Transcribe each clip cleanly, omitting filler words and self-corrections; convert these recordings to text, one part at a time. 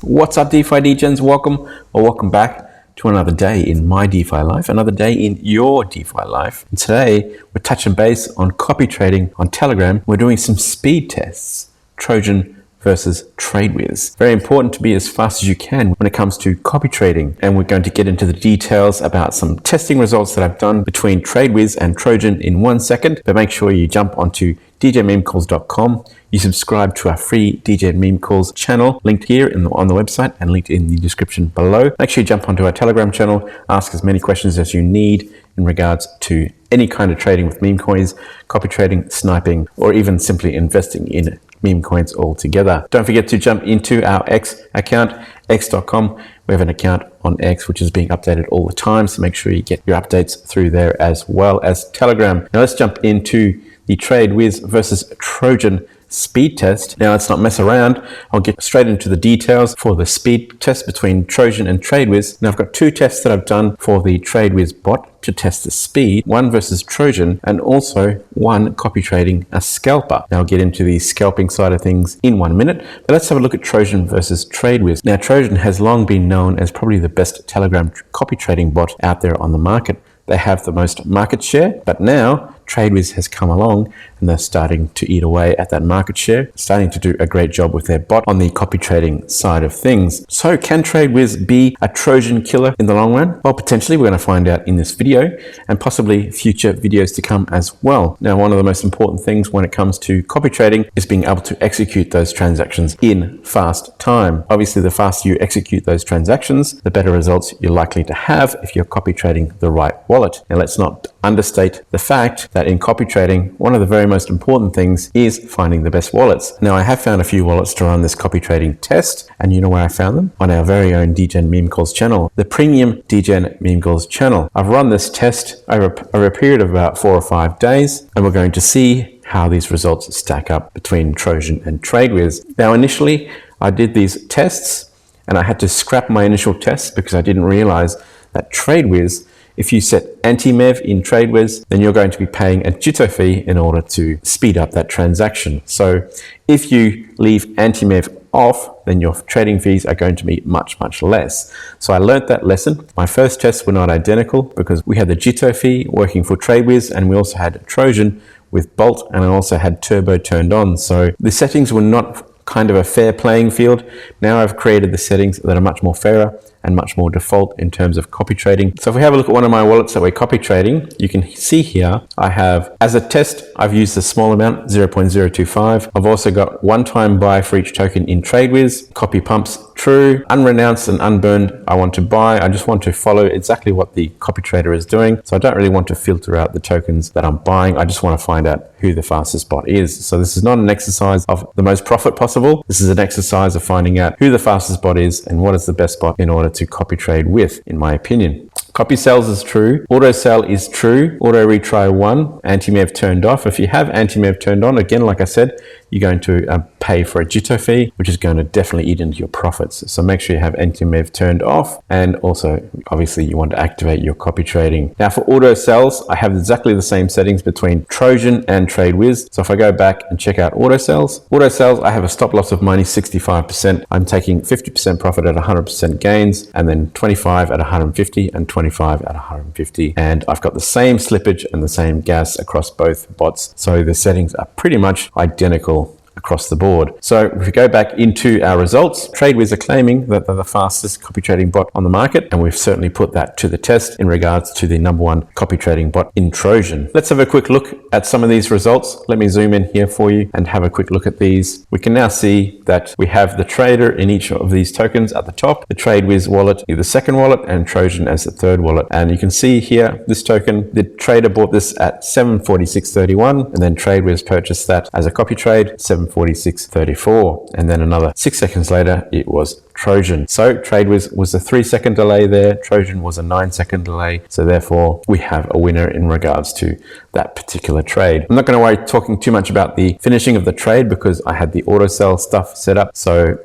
What's up, DeFi Degens? Welcome back to another day in my DeFi life, another day in your DeFi life. And today we're touching base on copy trading on Telegram. We're doing some speed tests, Trojan versus TradeWiz. Very important to be as fast as you can when it comes to copy trading. And we're going to get into the details about some testing results that I've done between TradeWiz and Trojan in 1 second. But make sure you jump onto djmemecalls.com. You subscribe to our free DJ Meme Calls channel, linked here on the website and linked in the description below. Make sure you jump onto our Telegram channel, ask as many questions as you need in regards to any kind of trading with meme coins, copy trading, sniping, or even simply investing in meme coins altogether. Don't forget to jump into our X account, x.com. We have an account on X which is being updated all the time, so make sure you get your updates through there as well as Telegram. Now let's jump into the TradeWiz versus Trojan speed test. Now let's not mess around. I'll get straight into the details for the speed test between Trojan and TradeWiz. Now I've got two tests that I've done for the TradeWiz bot to test the speed, one versus Trojan and also one copy trading a scalper. Now I'll get into the scalping side of things in 1 minute, but let's have a look at Trojan versus TradeWiz. Now Trojan has long been known as probably the best Telegram copy trading bot out there on the market. They have the most market share, but now TradeWiz has come along and they're starting to eat away at that market share, starting to do a great job with their bot on the copy trading side of things. So can TradeWiz be a Trojan killer in the long run? Well, potentially we're going to find out in this video and possibly future videos to come as well. Now, one of the most important things when it comes to copy trading is being able to execute those transactions in fast time. Obviously, the faster you execute those transactions, the better results you're likely to have if you're copy trading the right wallet. Now, let's not understate the fact that in copy trading, one of the very most important things is finding the best wallets. Now, I have found a few wallets to run this copy trading test, and you know where I found them? On our very own DGen Meme Calls channel, the premium DGen Meme Calls channel. I've run this test over a period of about 4 or 5 days, and we're going to see how these results stack up between Trojan and TradeWiz. Now, initially, I did these tests, and I had to scrap my initial tests because I didn't realize that TradeWiz, if you set anti-MEV in TradeWiz, then you're going to be paying a jitter fee in order to speed up that transaction. So if you leave anti-MEV off, then your trading fees are going to be much, much less. So I learned that lesson. My first tests were not identical because we had the jitter fee working for TradeWiz and we also had Trojan with Bolt, and I also had Turbo turned on. So the settings were not kind of a fair playing field. Now I've created the settings that are much more fairer and much more default in terms of copy trading. So if we have a look at one of my wallets that we're copy trading, you can see here, I have, as a test, I've used a small amount, 0.025. I've also got one-time buy for each token in TradeWiz, copy pumps true, unrenounced and unburned I want to buy. I just want to follow exactly what the copy trader is doing. So I don't really want to filter out the tokens that I'm buying. I just want to find out who the fastest bot is. So this is not an exercise of the most profit possible. This is an exercise of finding out who the fastest bot is and what is the best bot in order to copy trade with, in my opinion. Copy sells is true. Auto sell is true. Auto retry 1. Anti-MEV turned off. If you have anti-MEV turned on, again, like I said, you're going to pay for a jitter fee, which is going to definitely eat into your profits. So make sure you have anti-MEV turned off. And also, obviously, you want to activate your copy trading. Now, for auto sells, I have exactly the same settings between Trojan and TradeWiz. So if I go back and check out auto sells, I have a stop loss of minus 65%. I'm taking 50% profit at 100% gains, and then 25 at 150 and 25 at 150. And I've got the same slippage and the same gas across both bots. So the settings are pretty much identical across the board. So if we go back into our results, TradeWiz are claiming that they're the fastest copy trading bot on the market, and we've certainly put that to the test in regards to the #1 copy trading bot in Trojan. Let's have a quick look at some of these results. Let me zoom in here for you and have a quick look at these. We can now see that we have the trader in each of these tokens at the top, the TradeWiz wallet is the second wallet, and Trojan as the third wallet. And you can see here, this token, the trader bought this at 746.31, and then TradeWiz purchased that as a copy trade, 7 7:46:34, and then another 6 seconds later it was Trojan. So TradeWiz was a 3-second delay there, Trojan was a 9-second delay, so therefore we have a winner in regards to that particular trade. I'm not going to worry talking too much about the finishing of the trade because I had the auto sell stuff set up, so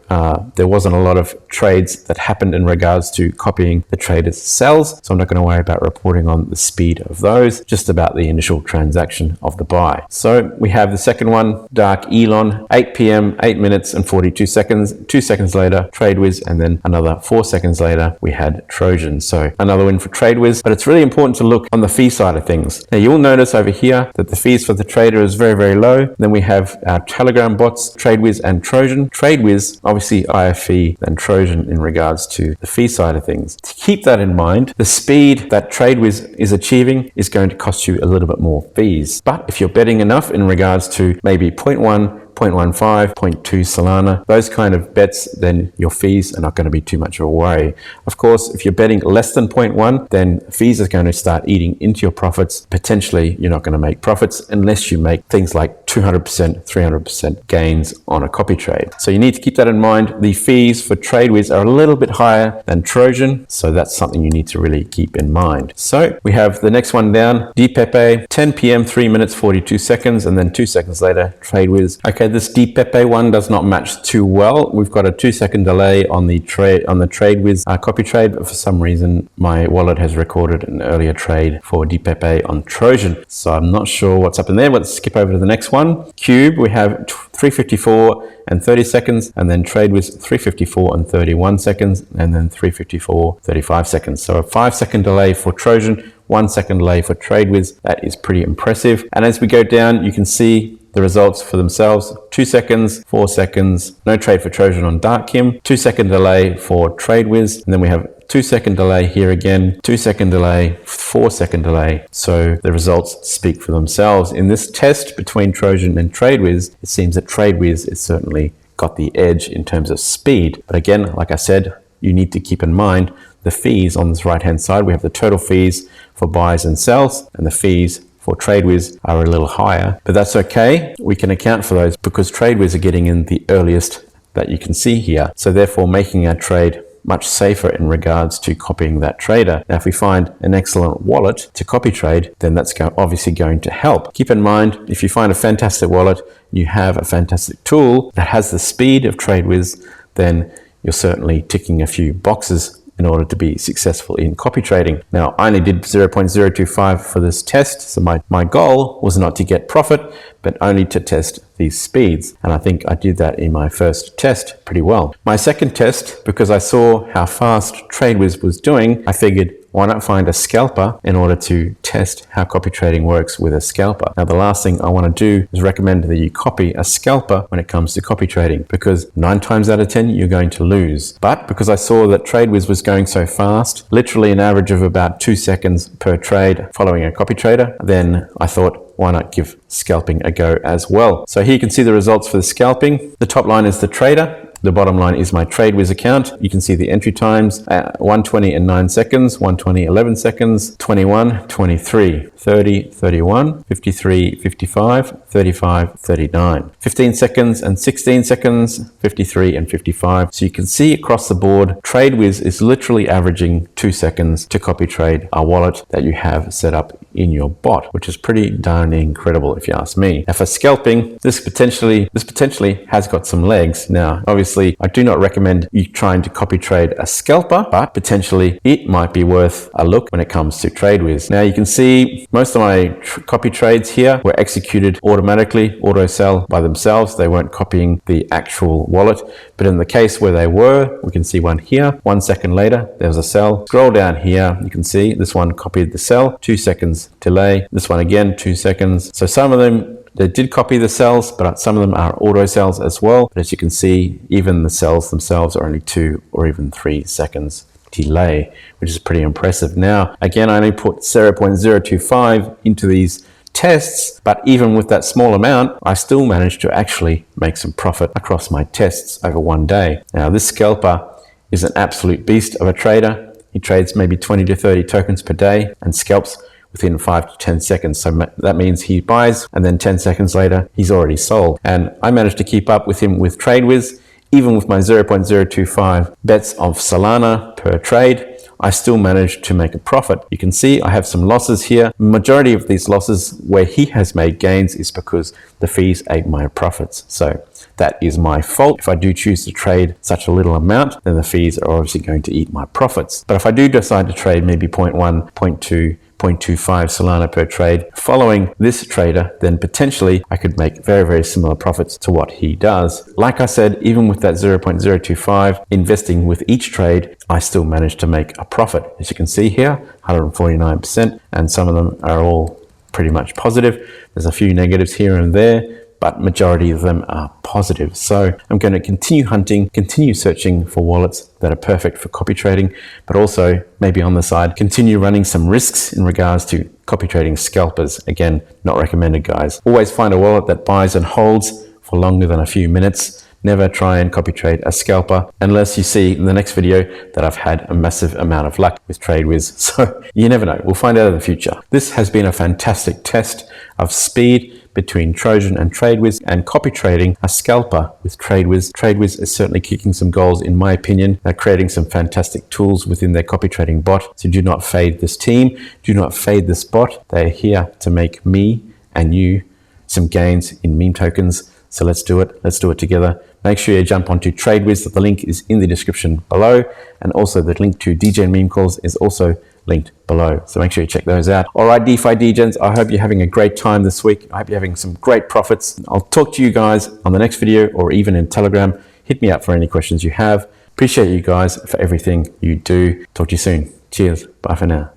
there wasn't a lot of trades that happened in regards to copying the trader's sells, so I'm not going to worry about reporting on the speed of those, just about the initial transaction of the buy. So we have the second one, Dark Elon, 8 p.m., 8 minutes and 42 seconds. 2 seconds later, TradeWiz, and then another 4 seconds later, we had Trojan. So another win for TradeWiz, but it's really important to look on the fee side of things. Now you'll notice over here that the fees for the trader is very, very low. Then we have our Telegram bots, TradeWiz and Trojan. TradeWiz, obviously higher fee than Trojan in regards to the fee side of things. To keep that in mind, the speed that TradeWiz is achieving is going to cost you a little bit more fees. But if you're betting enough in regards to maybe 0.1, 0.15, 0.2 Solana, those kind of bets, then your fees are not going to be too much of a worry. Of course, if you're betting less than 0.1, then fees are going to start eating into your profits. Potentially, you're not going to make profits unless you make things like 200%, 300% gains on a copy trade. So you need to keep that in mind. The fees for TradeWiz are a little bit higher than Trojan, so that's something you need to really keep in mind. So we have the next one down, DPepe, 10 p.m., 3 minutes, 42 seconds, and then 2 seconds later, TradeWiz. Okay, this DPepe one does not match too well. We've got a 2-second delay on the TradeWiz copy trade, but for some reason my wallet has recorded an earlier trade for DPepe on Trojan. So I'm not sure what's happened there. Let's skip over to the next one. Cube, we have 3:54 and 30 seconds, and then TradeWiz 3:54 and 31 seconds, and then 3:54, 35 seconds. So a 5-second delay for Trojan, 1 second delay for TradeWiz. That is pretty impressive. And as we go down, you can see the results for themselves. 2 seconds, 4 seconds, no trade for Trojan on Darkim, 2-second delay for TradeWiz, and then we have 2-second delay here again, 2-second delay, 4-second delay. So the results speak for themselves. In this test between Trojan and TradeWiz, it seems that TradeWiz has certainly got the edge in terms of speed. But again, like I said, you need to keep in mind the fees on this right-hand side. We have the total fees for buys and sells, and the fees for TradeWiz are a little higher, but that's okay. We can account for those because TradeWiz are getting in the earliest that you can see here. So therefore making our trade much safer in regards to copying that trader. Now, if we find an excellent wallet to copy trade, then that's obviously going to help. Keep in mind, if you find a fantastic wallet, you have a fantastic tool that has the speed of TradeWiz, then you're certainly ticking a few boxes in order to be successful in copy trading. Now, I only did 0.025 for this test, so my goal was not to get profit, but only to test these speeds. And I think I did that in my first test pretty well. My second test, because I saw how fast TradeWiz was doing, I figured, why not find a scalper in order to test how copy trading works with a scalper? Now, the last thing I want to do is recommend that you copy a scalper when it comes to copy trading, because 9 times out of 10, you're going to lose. But because I saw that TradeWiz was going so fast, literally an average of about 2 seconds per trade following a copy trader, then I thought, why not give scalping a go as well? So here you can see the results for the scalping. The top line is the trader. The bottom line is my TradeWiz account. You can see the entry times at 120 and 9 seconds, 120, 11 seconds, 21, 23, 30, 31, 53, 55, 35, 39, 15 seconds and 16 seconds, 53 and 55. So you can see across the board, TradeWiz is literally averaging 2 seconds to copy trade a wallet that you have set up in your bot, which is pretty darn incredible if you ask me. Now for scalping, this potentially has got some legs. Now, obviously, I do not recommend you trying to copy trade a scalper, but potentially it might be worth a look when it comes to TradeWiz. Now you can see most of my copy trades here were executed automatically, auto sell by themselves. They weren't copying the actual wallet, but in the case where they were, we can see one here. 1 second later, there was a sell. Scroll down here, you can see this one copied the sell, 2 seconds delay. This one again, 2 seconds. So some of them, they did copy the sells, but some of them are auto sells as well. But as you can see, even the sells themselves are only 2 or even 3 seconds delay, which is pretty impressive. Now, again, I only put 0.025 into these tests, but even with that small amount, I still managed to actually make some profit across my tests over one day. Now, this scalper is an absolute beast of a trader. He trades maybe 20 to 30 tokens per day and scalps within 5 to 10 seconds. So that means he buys and then 10 seconds later, he's already sold. And I managed to keep up with him with TradeWiz. Even with my 0.025 bets of Solana per trade, I still managed to make a profit. You can see I have some losses here. Majority of these losses where he has made gains is because the fees ate my profits. So that is my fault. If I do choose to trade such a little amount, then the fees are obviously going to eat my profits. But if I do decide to trade maybe 0.1, 0.2, 0.25 Solana per trade following this trader, then potentially I could make very, very similar profits to what he does. Like I said, even with that 0.025 investing with each trade, I still managed to make a profit. As you can see here, 149%, and some of them are all pretty much positive. There's a few negatives here and there, but majority of them are positive. So I'm going to continue hunting, continue searching for wallets that are perfect for copy trading, but also maybe on the side, continue running some risks in regards to copy trading scalpers. Again, not recommended, guys. Always find a wallet that buys and holds for longer than a few minutes. Never try and copy trade a scalper unless you see in the next video that I've had a massive amount of luck with TradeWiz. So you never know. We'll find out in the future. This has been a fantastic test of speed between Trojan and TradeWiz and copy trading a scalper with TradeWiz. TradeWiz is certainly kicking some goals in my opinion. They're creating some fantastic tools within their copy trading bot. So do not fade this team. Do not fade this bot. They're here to make me and you some gains in meme tokens. So let's do it. Let's do it together. Make sure you jump onto TradeWiz. The link is in the description below. And also the link to DJ Meme Calls is also linked below. So make sure you check those out. All right, DeFi Degens, I hope you're having a great time this week. I hope you're having some great profits. I'll talk to you guys on the next video or even in Telegram. Hit me up for any questions you have. Appreciate you guys for everything you do. Talk to you soon. Cheers. Bye for now.